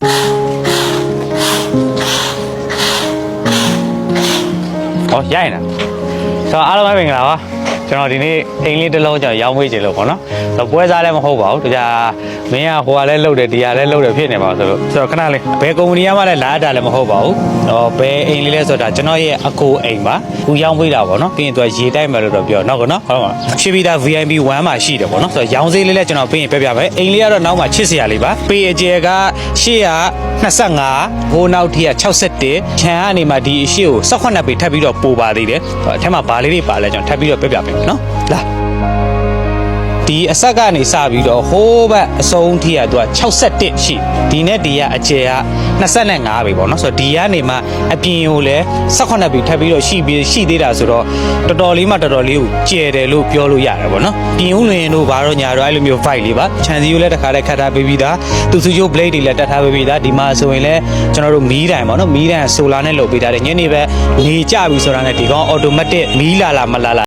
哦，演呢，ဆိုတော့အားလုံးပဲမင်္ဂလာပါကျွန်တော်ဒီနေ့အိမ်လေးတစ်လုံးကျွန်တော်ရောင်းဝေးခြင်းလို့ပေါ့နော်ဆိုတော့ပွဲစားလည်းမဟုတ်ပါဘူးဒါကြမင်းကဟိုကလည်းလှုပ်တယ်ဒီကလည်းလှုပ်တယ်ဖြစ်နေပါဆိုတော့ခဏလေးဘယ်ကုမ္ပဏီကမှလည်းလာတာလည်းမဟုတ်ပါဘူးဘယ်အိမ်လေးလဲဆိုတာကျွန်တော်ရဲ့အကိုအိမ်ပါခုရောင်းဝေးတာပေါ့နော်ပြီးရင်သူကရေတိုက်မယ်လို့တော့ပြောနော်ကောနော်ဟုတ်ပါရှိပြီးသား VIP 1မှာရှိတယ်ပေါ့နော်ဆိုတော့ရောင်းဈေးလေးလည်းကျွန်တော်ပြီးရင်ပြပြမယ်အိမ်လေးကတော့နောက်မှာချစ်စရာလေးပါပေအကျယ်က825ဟိုနောက်ထိက61ခြံကနေမှဒီအရှိကို18ပေထပ်ပြီးတော့ပိုပါသေးတယ်အထက်မှာဘာလေးတွေပါလဲကျွန်တော်ထပ်ပြီးတော့ပြပြမယ်နော်လာဒီအဆက်ကနေစပြီးတော့ဟိုးဘက်အစုံထိကသူက61ရှိဒီနဲ့ဒီကအကျယ်က25ပေပေါ့နော်ဆိုတော့ဒီကနေမှအပြင်ကိုလည်း18ပေထပ်ပြီးတော့ရှိသေးတာဆိုတော့တော်တော်လေးကိုကျယ်တယ်လို့ပြောလို့ရတယ်ပေါ့နော်ပြင်ဦးလွင်တို့ဘာတော့ညာတော့အဲ့လိုမျိုး fight လေးပါခြံစည်းကိုလည်းတစ်ခါတည်းခတ်ထားပေးပြီးသားသူစုချိုး blade တွေလည်းတက်ထားပေးပြီးသားဒီမှာဆိုရင်လည်းကျွန်တော်တို့မီးတိုင်ပေါ့နော်မီးတိုင်ဆိုလာနဲ့လုပ်ပေးထားတယ်ညနေပဲနေကြပြီဆိုတာနဲ့ဒီကောင် automatic မီးလာမလာ